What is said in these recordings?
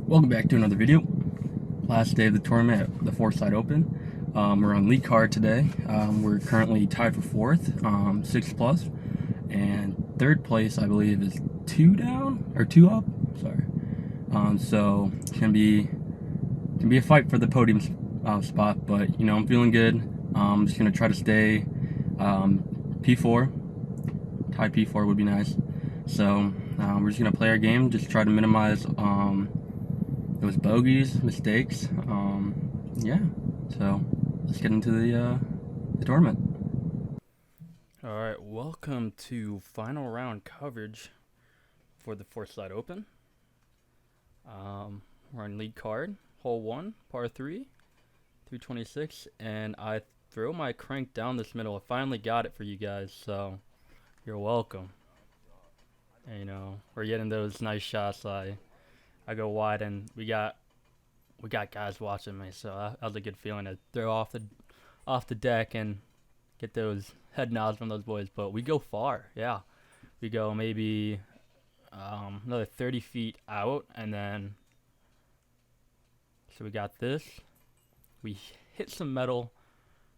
Welcome back to another video. Last day of the tournament at the Forsyth Open. We're on lead card today. We're currently tied for fourth, 6 plus, and third place I believe is 2 down or 2 up. Sorry. So it's gonna be a fight for the podium spot, but I'm feeling good. I'm just gonna try to stay P4. Tie P4 would be nice. So we're just gonna play our game, just try to minimize those bogeys, mistakes. Yeah, so let's get into the tournament. All right, welcome to final round coverage for the Forsyth Open. We're on lead card, hole 1, par 3, 326, and I throw my crank down this middle. I finally got it for you guys, so you're welcome. And, we're getting those nice shots. I go wide, and we got guys watching me, so that was a good feeling to throw off the deck and get those head nods from those boys. But we go far, yeah. We go maybe another 30 feet out, and then so we got this. We hit some metal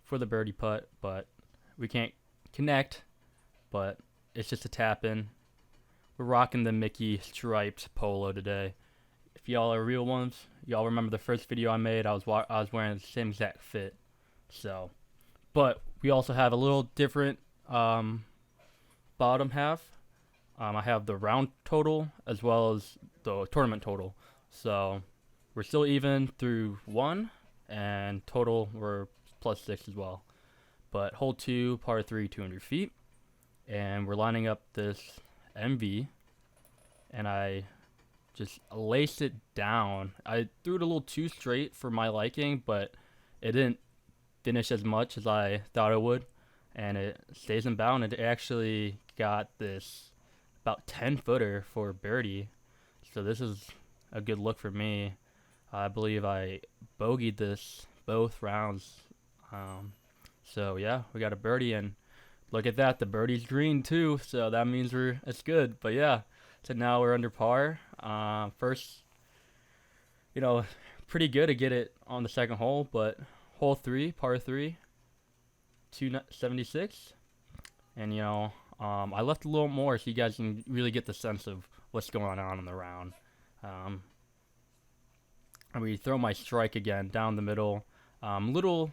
for the birdie putt, but we can't connect. But it's just a tap in. We're rocking the Mickey striped polo today. If y'all are real ones, y'all remember the first video I made. I was wearing the same exact fit. So, but we also have a little different bottom half. I have the round total as well as the tournament total. So we're still even through 1, and total we're +6 as well. But hole 2, par 3, 200 feet, and we're lining up this MV, and I just laced it down. I threw it a little too straight for my liking, but it didn't finish as much as I thought it would, and it stays in bound. It actually got this about 10 footer for birdie, so this is a good look for me. I believe I bogeyed this both rounds. So yeah, we got a birdie, and look at that, the birdie's green too, so that means it's good. But yeah, so now we're under par. First, pretty good to get it on the second hole, but hole 3, par 3, 276, and I left a little more so you guys can really get the sense of what's going on in the round. And we throw my strike again down the middle. Goes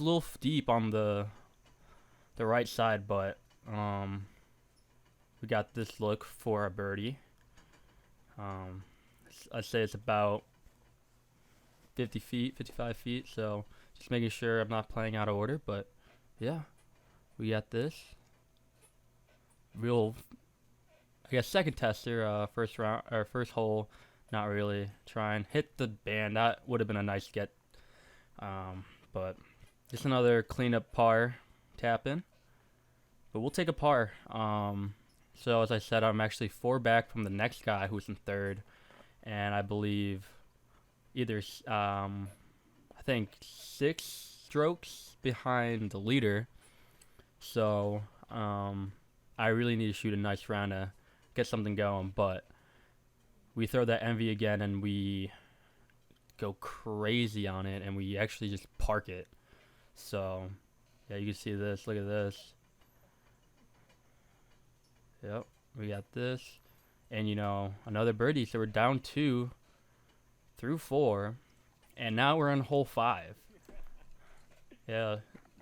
a little deep on the right side, but we got this look for a birdie. I'd say it's about 50 feet, 55 feet, so just making sure I'm not playing out of order. But yeah, we got this real, I guess, second tester. First round or first hole, not really trying hit the band. That would have been a nice get, but just another cleanup par tap in. But we'll take a par. So as I said, I'm actually 4 back from the next guy who's in third, and I believe either I think 6 strokes behind the leader. So I really need to shoot a nice round to get something going. But we throw that envy again, and we go crazy on it, and we actually just park it. So yeah, you can see this. Look at this. Yep, we got this, and another birdie. So we're down 2 through 4, and now we're on hole 5. Yeah,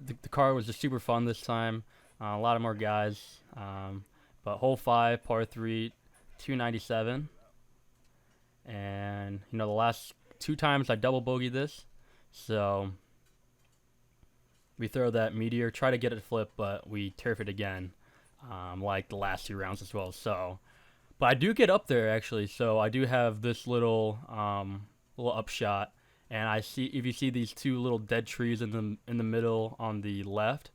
the car was just super fun this time. A lot of more guys, but hole 5, par 3, 297, and the last 2 times I double bogeyed this, so we throw that meteor, try to get it to flip, but we turf it again. Like the last 2 rounds as well. So, but I do get up there actually. So I do have this little upshot, and I see, if you see these 2 little dead trees in the middle on the left,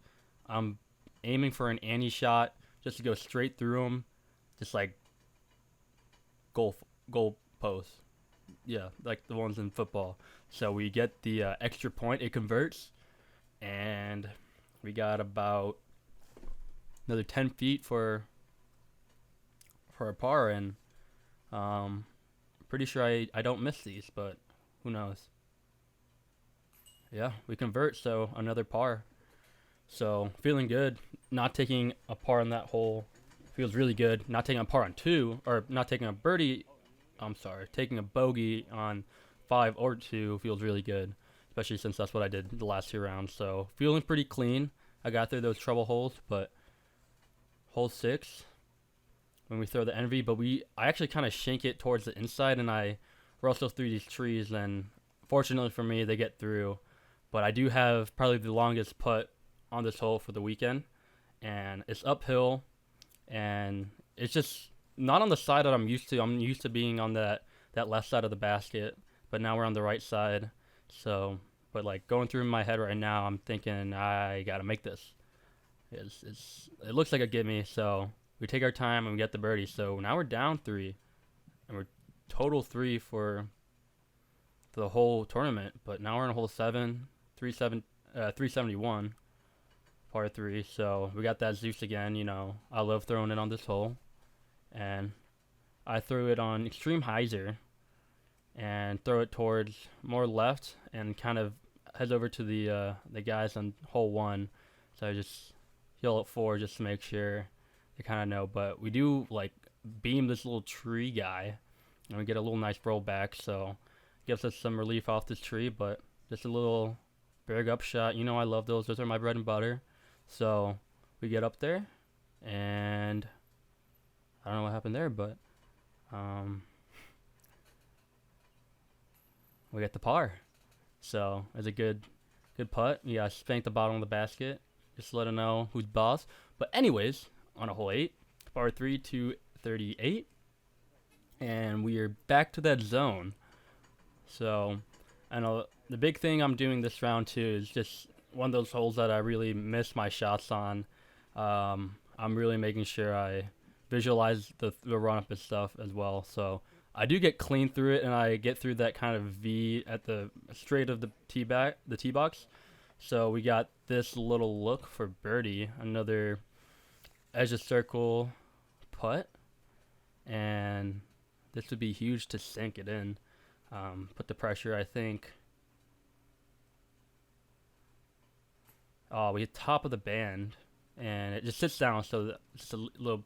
I'm aiming for an Annie shot just to go straight through them, just like goal post. Yeah, like the ones in football. So we get the extra point. It converts, and we got about another 10 feet for a par, and pretty sure I don't miss these, but who knows. Yeah, we convert, so another par. So feeling good. Not taking a par on that hole feels really good. Not taking a par on 2, or not taking a birdie. I'm sorry, taking a bogey on 5 or 2 feels really good, especially since that's what I did the last 2 rounds. So feeling pretty clean. I got through those trouble holes, but hole 6 when we throw the envy, but I actually kind of shank it towards the inside, and I rustle through these trees, and fortunately for me, they get through. But I do have probably the longest putt on this hole for the weekend, and it's uphill, and it's just not on the side that I'm used to. I'm used to being on that left side of the basket, but now we're on the right side. So, but like going through my head right now, I'm thinking I gotta make this. It looks like a gimme. So we take our time and we get the birdie. So now we're down 3, and we're total 3 for the whole tournament. But now we're in hole 7, 371. Par 3, so we got that Zeus again. I love throwing it on this hole, and I threw it on extreme hyzer and throw it towards more left and kind of heads over to the guys on hole 1. So I just heal it 4 just to make sure they kind of know. But we do like beam this little tree guy, and we get a little nice roll back, so gives us some relief off this tree. But just a little big up shot. I love those. Those are my bread and butter. So we get up there, and I don't know what happened there, but we get the par. So it's a good putt. Yeah, spank the bottom of the basket. Just let them know who's boss. But anyways, on a hole 8, par 3 to 38, and we are back to that zone. So I know the big thing I'm doing this round too is just one of those holes that I really miss my shots on. I'm really making sure I visualize the run up and stuff as well. So I do get clean through it, and I get through that kind of V at the straight of the tee box. So we got this little look for birdie, another edge of circle putt, and this would be huge to sink it in. Put the pressure, I think. We hit top of the band, and it just sits down, so just a little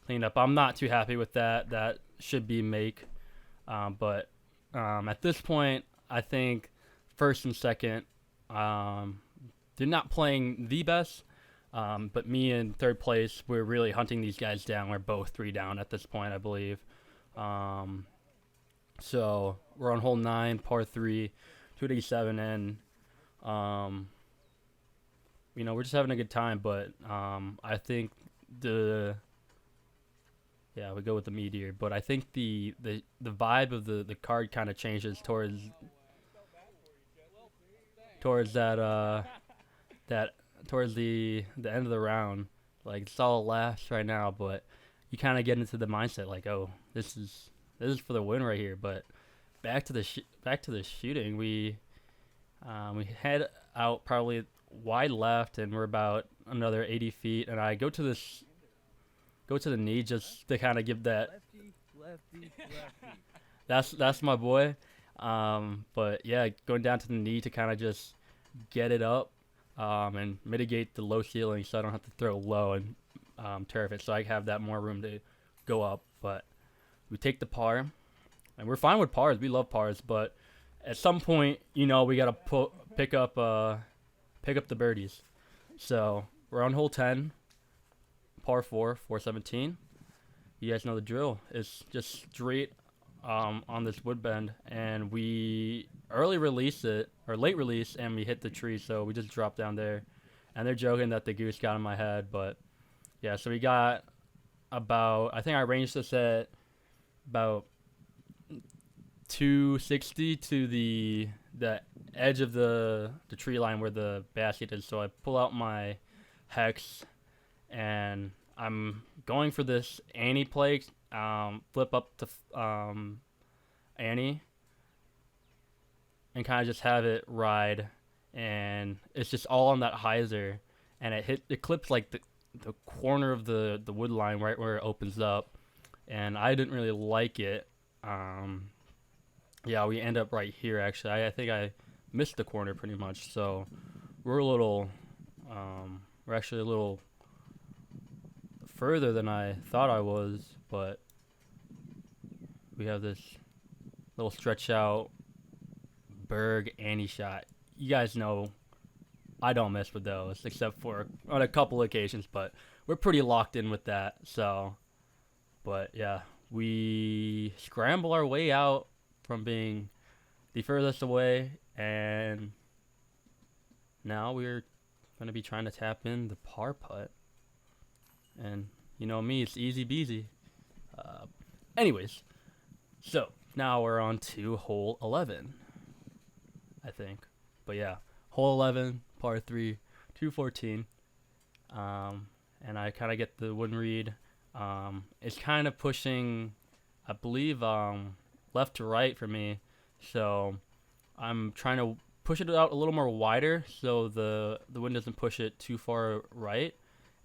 cleanup. I'm not too happy with that. That should be make. But at this point, I think first and second, they're not playing the best. But me in third place, we're really hunting these guys down. We're both 3 down at this point, I believe. So we're on hole 9, par 3, 287, and we're just having a good time, but I think we go with the meteor, but I think the vibe of the card kind of changes towards towards the end of the round. Like, it's all laughs right now, but you kind of get into the mindset like, oh, this is for the win right here. But back to the shooting, we head out probably wide left, and we're about another 80 feet, and I go to the knee just to kind of give that lefty. That's my boy. But yeah, going down to the knee to kind of just get it up and mitigate the low ceiling, so I don't have to throw low and turf it, so I have that more room to go up. But we take the par, and we're fine with pars. We love pars, but at some point, we gotta pick up the birdies. So we're on hole 10, par 4, 417. You guys know the drill. It's just straight on this wood bend, and we late release, and we hit the tree, so we just drop down there. And they're joking that the goose got in my head, but yeah, so we got about, I think I ranged this at about 260 to the edge of the tree line where the basket is. So I pull out my hex, and I'm going for this Annie play, flip up to Annie, and kind of just have it ride, and it's just all on that hyzer, and it clips like the corner of the wood line right where it opens up, and I didn't really like it, Um, yeah, we end up right here. Actually, I think I missed the corner pretty much. So we're a little, we're actually a little further than I thought I was, but we have this little stretch out Berg Annie shot. You guys know I don't mess with those except for on a couple occasions, but we're pretty locked in with that. So, but yeah, we scramble our way out from being the furthest away, and now we're gonna be trying to tap in the par putt. And you know me, it's easy beasy. Uh, anyways, so now we're on to hole 11, I think. But yeah, hole 11, par 3, 214. And I kind of get the wooden read. It's kind of pushing, I believe, left to right for me. So I'm trying to push it out a little more wider so the wind doesn't push it too far right.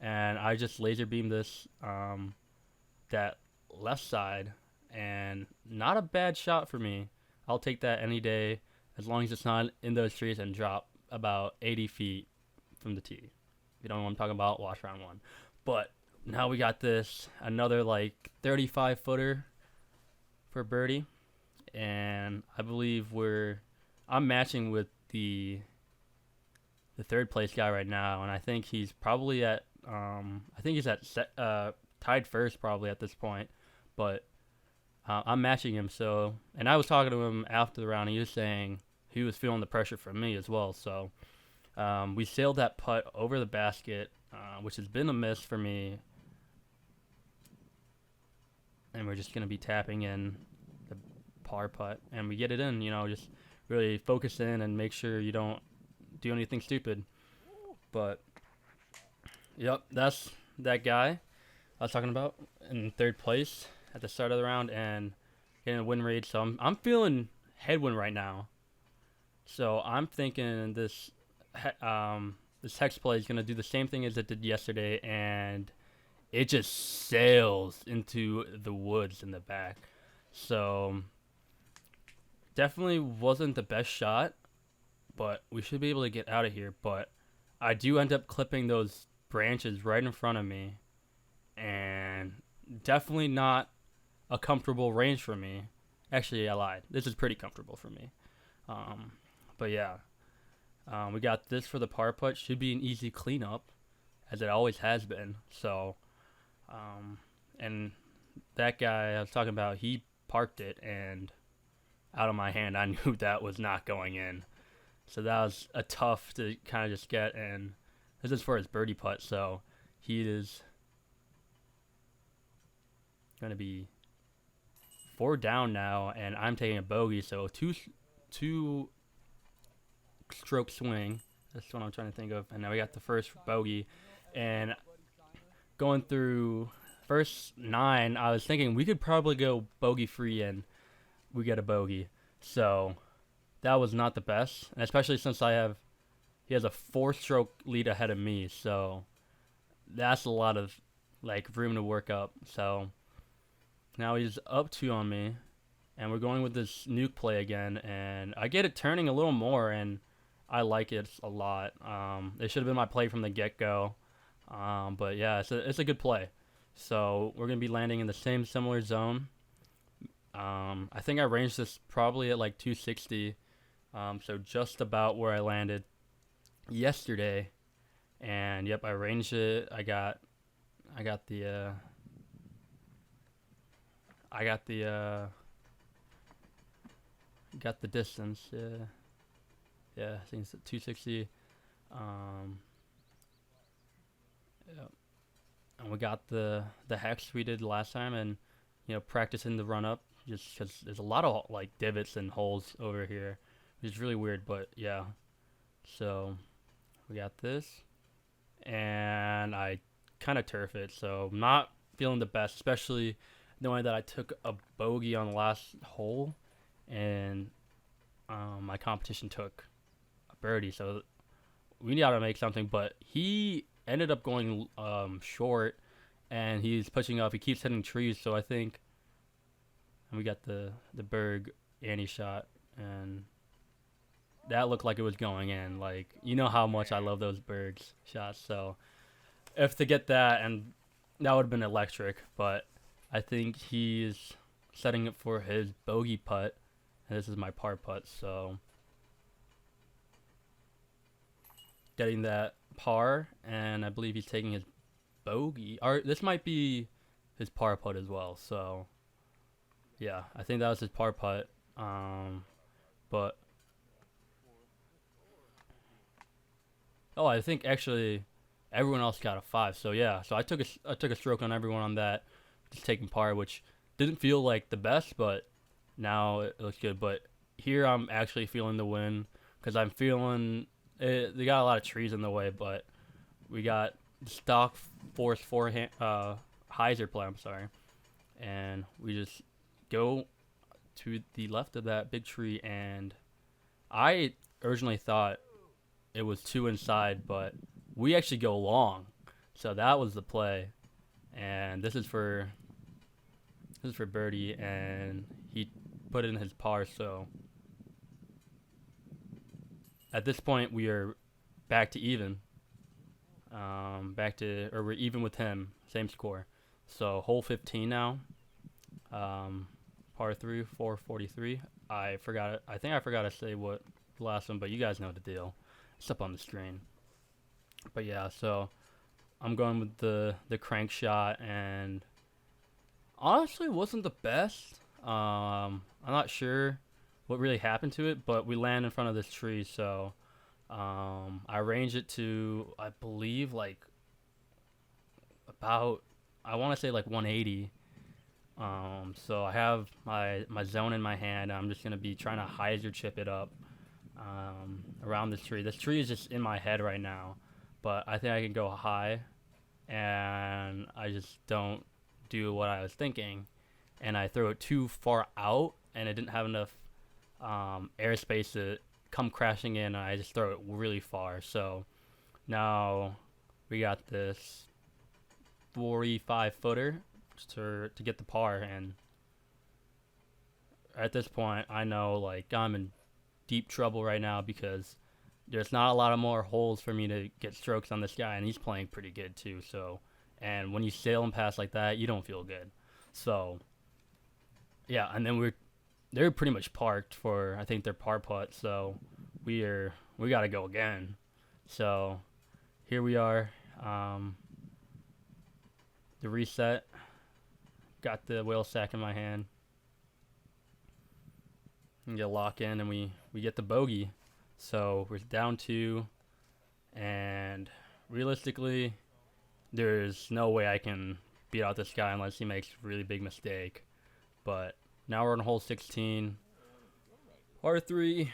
And I just laser beam this that left side, and not a bad shot for me. I'll take that any day as long as it's not in those trees and drop about 80 feet from the tee. If you don't know what I'm talking about, watch round one. But now we got this another like 35 footer for birdie, and I believe I'm matching with the third place guy right now, and I think he's probably at tied first probably at this point, but I'm matching him. So, and I was talking to him after the round. He was saying he was feeling the pressure from me as well. So we sailed that putt over the basket, which has been a miss for me, and we're just gonna be tapping in the par putt, and we get it in. Just really focus in and make sure you don't do anything stupid. But yep, that's that guy I was talking about in third place at the start of the round and getting a win rate. So I'm feeling headwind right now. So I'm thinking this hex play is gonna do the same thing as it did yesterday, and it just sails into the woods in the back. So definitely wasn't the best shot, but we should be able to get out of here. But I do end up clipping those branches right in front of me, and definitely not a comfortable range for me. Actually, I lied. This is pretty comfortable for me. But yeah, we got this for the par putt. Should be an easy cleanup, as it always has been. So, and that guy I was talking about, he parked it, and out of my hand, I knew that was not going in. So that was a tough to kind of just get, and this is for his birdie putt. So he is going to be 4 down now, and I'm taking a bogey. So two stroke swing. That's what I'm trying to think of. And now we got the first bogey, and going through first 9, I was thinking we could probably go bogey free and we get a bogey. So that was not the best, and especially since he has a 4-stroke lead ahead of me. So that's a lot of room to work up. So now he's up 2 on me, and we're going with this nuke play again, and I get it turning a little more, and I like it a lot. It should have been my play from the get-go, but yeah, it's a good play. So we're gonna be landing in the same similar zone. I think I ranged this probably at 260, so just about where I landed yesterday. And yep, I ranged it. I got the distance. Yeah, I think it's at 260. Yep. And we got the hex we did last time, and practicing the run up, just because there's a lot of divots and holes over here, which is really weird. But yeah, so we got this, and I kind of turf it, so I'm not feeling the best, especially knowing that I took a bogey on the last hole, and my competition took a birdie, so we got to make something. But he ended up going short, and he's pushing up. He keeps hitting trees, so I think and we got the Berg Annie shot, and that looked like it was going in. Like, you know how much I love those Bergs shots. So if to get that, and that would have been electric. But I think he's setting it for his bogey putt, and this is my par putt. So getting that par, and I believe he's taking his bogey. Or this might be his par putt as well. So yeah, I think that was his par putt. But oh, I think actually everyone else got a 5. So yeah, so I took a stroke on everyone on that, just taking par, which didn't feel like the best, but now it looks good. But here I'm actually feeling the wind because I'm feeling it. They got a lot of trees in the way, but we got stock force forehand hyzer play. I'm sorry, and we just go to the left of that big tree, and I originally thought it was 2 inside, but we actually go long, so that was the play. And this is for birdie, and he put in his par. So at this point we are back to even, we're even with him, same score. So hole 15 now, par 3, 443. I forgot it. I think I forgot to say what the last one, but you guys know the deal. It's up on the screen. But yeah, so I'm going with the crank shot, and honestly wasn't the best. I'm not sure what really happened to it, but we land in front of this tree. So I ranged it to, I believe, like about, I want to say like 180. So I have my zone in my hand. I'm just gonna be trying to hyzer chip it up around this tree. This tree is just in my head right now, but I think I can go high, and I just don't do what I was thinking, and I throw it too far out, and it didn't have enough airspace to come crashing in, and I just throw it really far. So now we got this 45 footer to get the par, and at this point I know like I'm in deep trouble right now because there's not a lot of more holes for me to get strokes on this guy, and he's playing pretty good too. So, and when you sail him past like that, you don't feel good. So yeah, and then they're pretty much parked for, I think, their par putt. So we got to go again. So here we are, the reset. Got the whale sack in my hand. And get a lock in, and we get the bogey. So we're down 2, and realistically, there's no way I can beat out this guy unless he makes a really big mistake. But now we're on hole 16, par 3,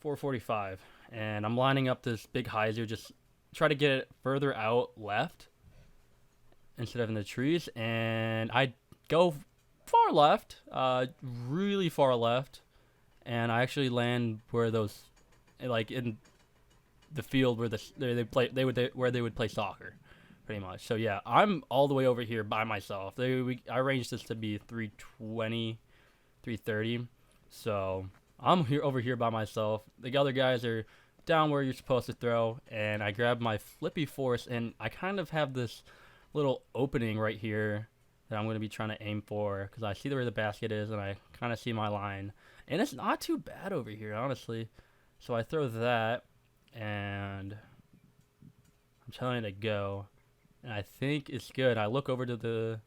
445, and I'm lining up this big hyzer, just try to get it further out left instead of in the trees, and I go far left, really far left, and I actually land where those, like in the field where where they would play soccer, pretty much. So yeah, I'm all the way over here by myself. I arranged this to be 320, 330. So I'm over here by myself. The other guys are down where you're supposed to throw, and I grab my flippy force, and I kind of have this little opening right here that I'm going to be trying to aim for, because I see where the basket is, and I kind of see my line, and it's not too bad over here, honestly. So I throw that, and I'm telling it to go, and I think it's good. I look over to the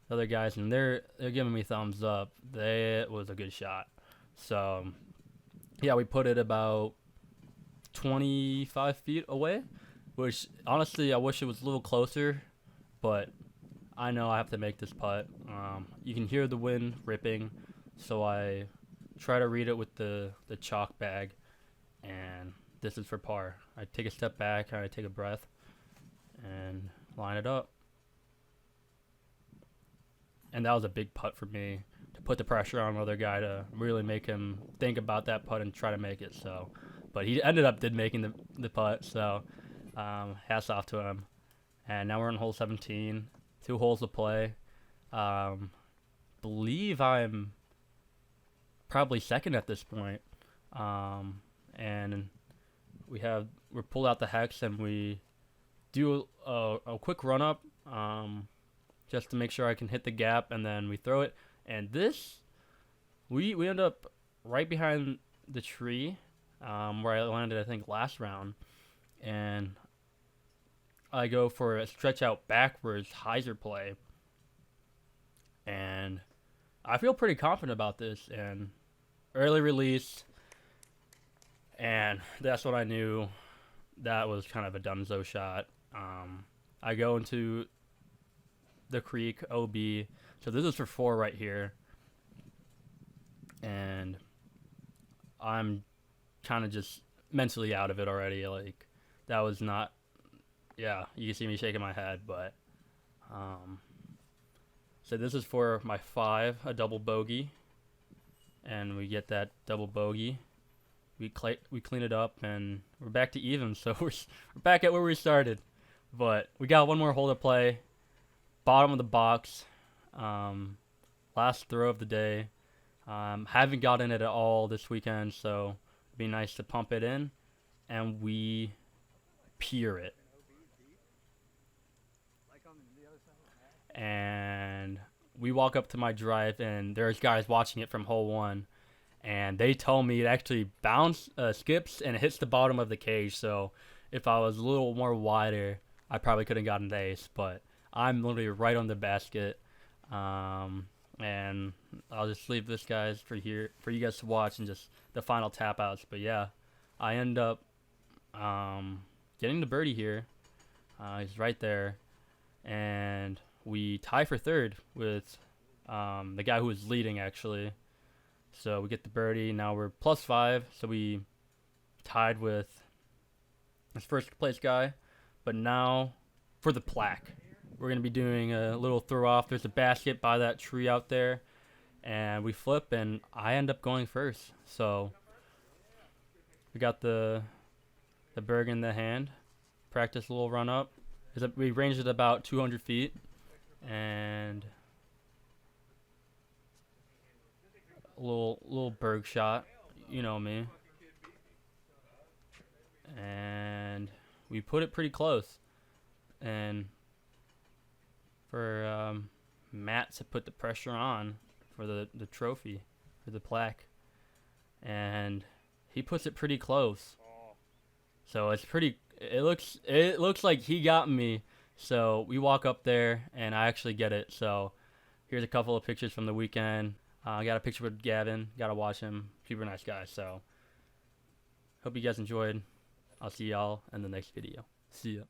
other guys, and they're giving me thumbs up. That was a good shot. So yeah, we put it about 25 feet away, which honestly I wish it was a little closer, but I know I have to make this putt. You can hear the wind ripping, so I try to read it with the chalk bag, and this is for par. I take a step back, kind of take a breath, and line it up. And that was a big putt for me, to put the pressure on another guy to really make him think about that putt and try to make it. So, but he ended up making the putt, so hats off to him. And now we're on hole 17, 2 holes to play. Believe I'm probably second at this point. And we're pulled out the hex and we do a quick run up, just to make sure I can hit the gap, and then we throw it. And this, we end up right behind the tree, where I landed, I think, last round. And I go for a stretch out backwards hyzer play. And I feel pretty confident about this. And early release. And that's what I knew. That was kind of a dunzo shot. I go into the creek, OB. So this is for 4 right here. And I'm kind of just mentally out of it already. Like, that was not, yeah, you can see me shaking my head, but, so this is for my 5, a double bogey. And we get that double bogey. We clean it up, and we're back to even. So we're back at where we started. But we got one more hole to play. Bottom of the box. Last throw of the day. Haven't gotten it at all this weekend, so it'd be nice to pump it in. And we pier it. And we walk up to my drive, and there's guys watching it from hole 1. And they told me it actually skips and it hits the bottom of the cage. So if I was a little more wider, I probably could have gotten the ace. But I'm literally right on the basket. And I'll just leave this, guys, for you guys to watch, and just the final tap outs. But yeah, I end up getting the birdie here. He's right there. And we tie for 3rd with the guy who was leading, actually. So we get the birdie. Now we're +5. So we tied with this first place guy. But now for the plaque, we're going to be doing a little throw off. There's a basket by that tree out there. And we flip, and I end up going first. So we got the berg in the hand. Practice a little run up. We ranged it about 200 feet. And a little berg shot, you know me. And we put it pretty close. And for Matt to put the pressure on for the trophy, for the plaque. And he puts it pretty close. So it looks like he got me. So we walk up there, and I actually get it. So here's a couple of pictures from the weekend. I got a picture with Gavin. Got to watch him. Super nice guy. So hope you guys enjoyed. I'll see y'all in the next video. See ya.